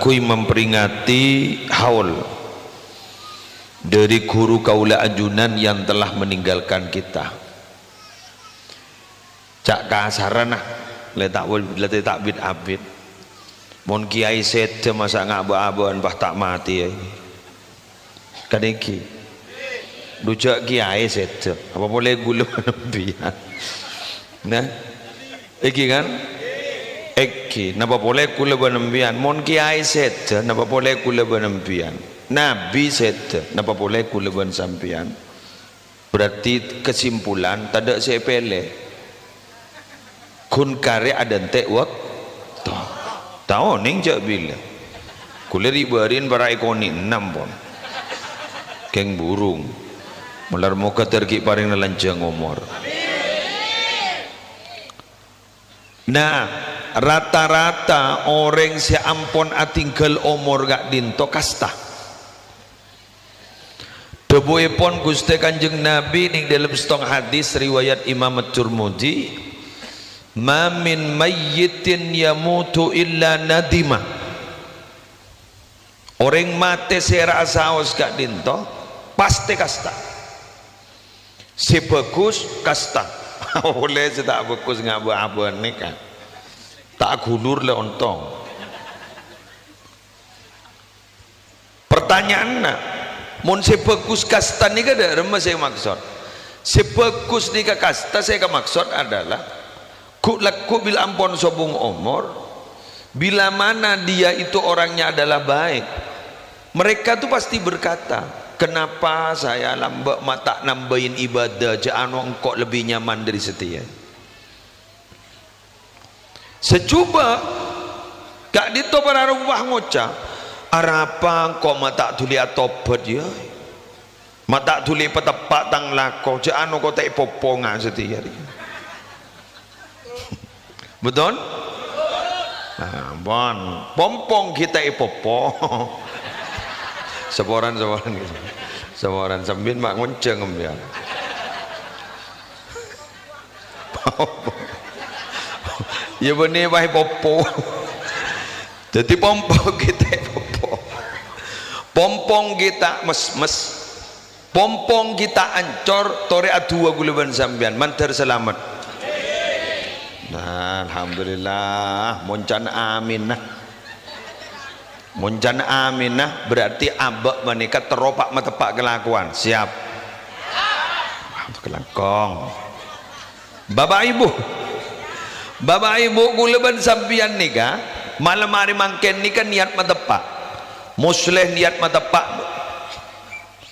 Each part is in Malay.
Kui memperingati haul dari guru kaula ajunan yang telah meninggalkan kita. Cak kasaran lah letak takbit abid mon kiai sete masa ngaba-aban bah tak mati kadeki dujak kiai sete apa boleh gula nembian nah iki kan iki napa boleh kula benembian mon kiai sete napa boleh kula benembian nabi sete napa boleh kula ben sampian. Berarti kesimpulan tada sepele kun kare ada entek wak tahu ning jak bila kule ribarin para ikoni 6 pon keng burung melar muka terki paring lancang umur. Nah rata-rata orang si ampon atinggal umur gak dinto kasta debuipun Gusti Kanjeng Nabi ning dalam setong hadis riwayat Imam At-Tirmidzi ma min mayyitin yamutu illa nadima. Orang mati sera saos gak dinto pasti kasta si bagus kasta boleh si tak bagus ngaba-aban ni kan tak gulur le ontong. Pertanyaan nak mun si bagus kasta ni kada remah saya maksud si bagus ni kasta saya maksud adalah ku bil ampon sobung umur bila mana dia itu orangnya adalah baik mereka tuh pasti berkata kenapa saya lambat mata nambahin ibadah ja'ano engkau lebih nyaman dari setia secuba gak dito para rumah ngoca arapa engkau mata tuli atobat ya mata tuli petepak tang lako ja'ano kau tak popongan setia betul? Nah, bon, pompong kita ipopo. Seporan gitu. Seporan sambil mak ngonceng ya. Ya benih bah popo. Jadi pompong kita ipopo. Pompong kita mes. Pompong kita ancor tore adua guluban sambian mantar selamat. Nah, alhamdulillah moncan aminah moncan aminah berarti abak menikah teropak metepak kelakuan siap kelangkong bapak ibu kuleban sampian nikah malam hari mangken nikah niat metepak musleh niat metepak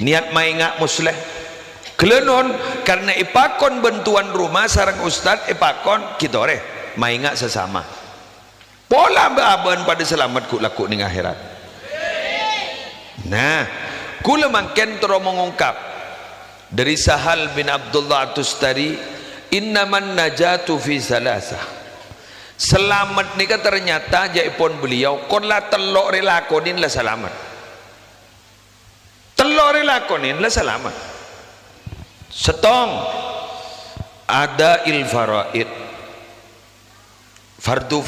niat maingat musleh kelenon karena ipakon bantuan rumah sarang ustad ipakon kita oreh maingat sesama pola baaban pada selamat ku laku ning akhirat. Nah kula mangken tero mengungkap dari Sahal bin Abdullah At-Tustari innaman najatu fi salasah selamat nika ternyata jaipun beliau kon la telok relakonin la selamat telok relakonin la selamat setong ada ilfaraid fardu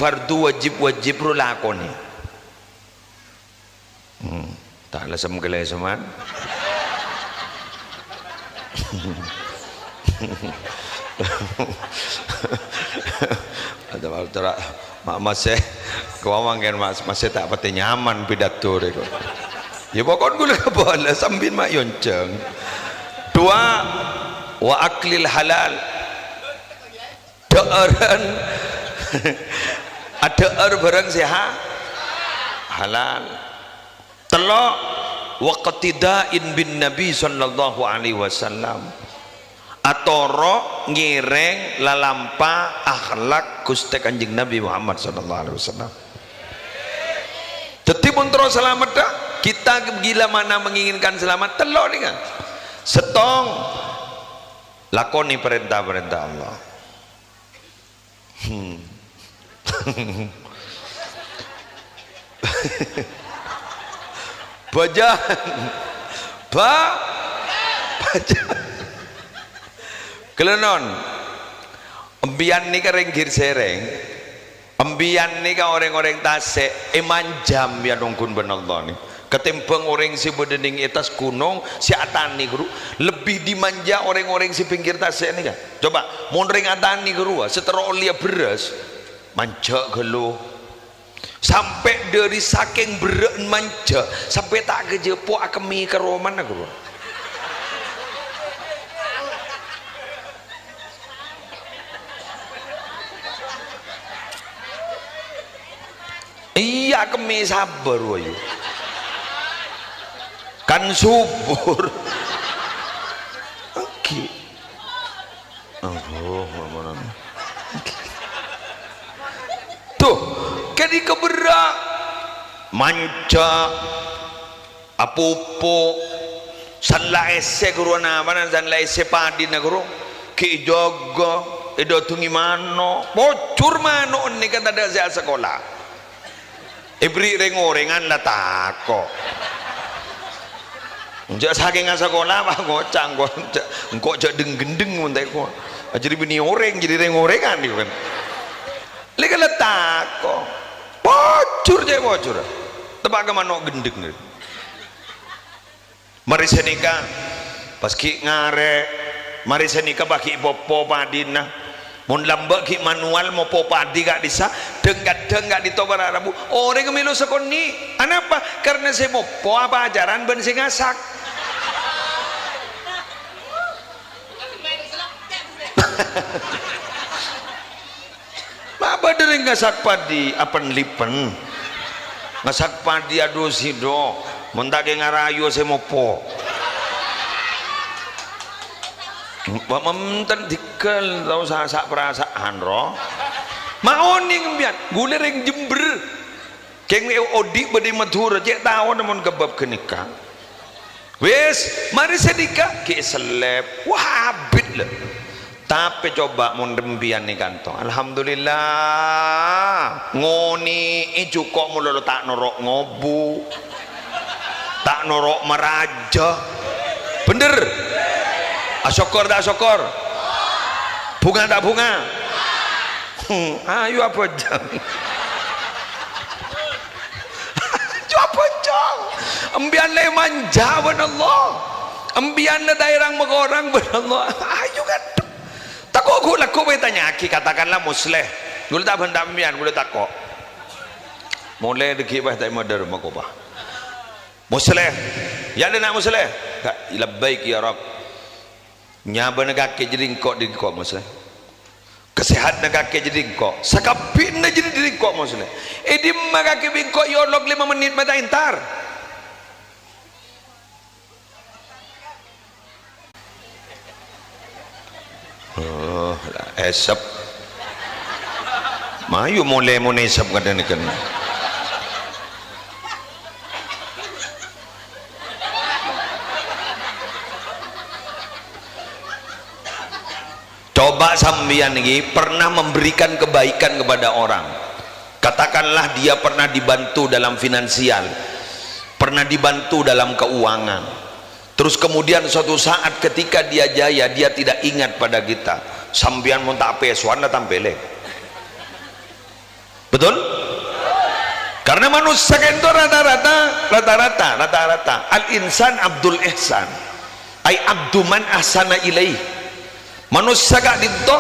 wajib rulakoni tak lesem keleseman ada waktu masih kawang kan masih tak pati nyaman pidato deko ya pokok gula boleh sambil mak yonceng. Dua wa aklil halal deeran ada barang sehat halal telok wa qatidain bin nabi sallallahu alaihi wasallam atoro ngireng lalampa akhlak Gusti Kanjeng Nabi Muhammad sallallahu alaihi wasallam. Tetip untuk selamat dah kita gila mana menginginkan selamat telok ni kan setong lakoni perintah-perintah Allah. Bajan kelenon embian ni kering gir sereng Ambian ni kan orang-orang Tasik manjam ya nongkun benallah ni ketimbang orang si berdening atas gunung si atani guru lebih dimanja orang-orang si pinggir Tasik ni kan. Coba mau ring atani guru setelah olia beras manja gelo sampai dari saking berat manja sampai tak kejepuk akemi ke roman guru. Iya kemi sabar wayu kan subur oke tuh kadi keberak manca apopo sanla ese guru na mana sanla ese padi na guru ki jogo edo tungi mano bocur mano ni kan ada saya sekolah ibri reng-orengan lah tako njak saking sekolah mah ngocang engko jak deng-gendeng mun teh ko jadi bini oreng jadi reng-orengan itu kan lek letako bocor je bocor tebak ke mano gendeng mari senika paski ngare mari senika baki popo padina mun lambak ki manual mau popadi gak bisa dengkat di tobar arabu orang kemilu sekoni kenapa karena saya mau po apa ajaran ben sing ngasak apa dari ngasak padi apa lipen ngasak padi aduh sido mentake ngarayu saya mau po mementan dikel tau sasak perasaan roh maoni ngembian gule ring Jember keng odik badi madura cek tahu namun kebab kenika wes mari sedika ki seleb wah habit lah tapi coba mun rembian ni kantong alhamdulillah ngoni kok mulai tak norok ngobu tak norok meraja bener syukur tak syukur bunga tak bunga ayo apa jang ayo apa jang ambian le manja Allah ambian le daerah megorang Allah ayo kan takut aku laku bertanya aki katakanlah musleh gula tak benda ambian gula takut mulai deki bah tak madar makobah musleh ya ada nak musleh labbaik ya Rabb nyaba negake jadi engkau di engkau maksudnya kesehat negake jadi engkau sakapin na jadi diri engkau maksudnya di magake bingkau yolog 5 menit mata intar oh esap mayu mulai esap kadang-kadang coba sambian ini pernah memberikan kebaikan kepada orang katakanlah dia pernah dibantu dalam finansial pernah dibantu dalam keuangan terus kemudian suatu saat ketika dia jaya dia tidak ingat pada kita sambian mun tak pesuan datang belek betul karena manusia itu rata-rata al insan abdul ihsan ay abdu man ahsana ilaih manusia gak dito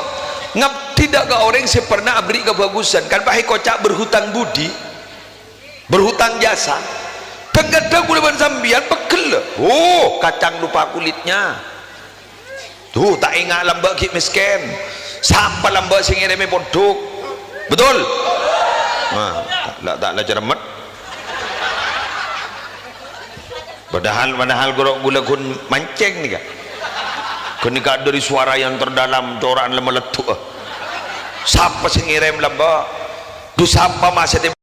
ngap tidak ke orang yang pernah beri kebagusan kan pakai kocak berhutang budi berhutang jasa kadang bulan sambian pegel oh kacang lupa kulitnya tuh tak ingat lambak ki miskin sampai lambak sing ireme podok betul tak cermet padahal gula gun mancing nih kan kenika dari suara yang terdalam doraan lemah letuk siapa sing ngirim lembak du siapa masih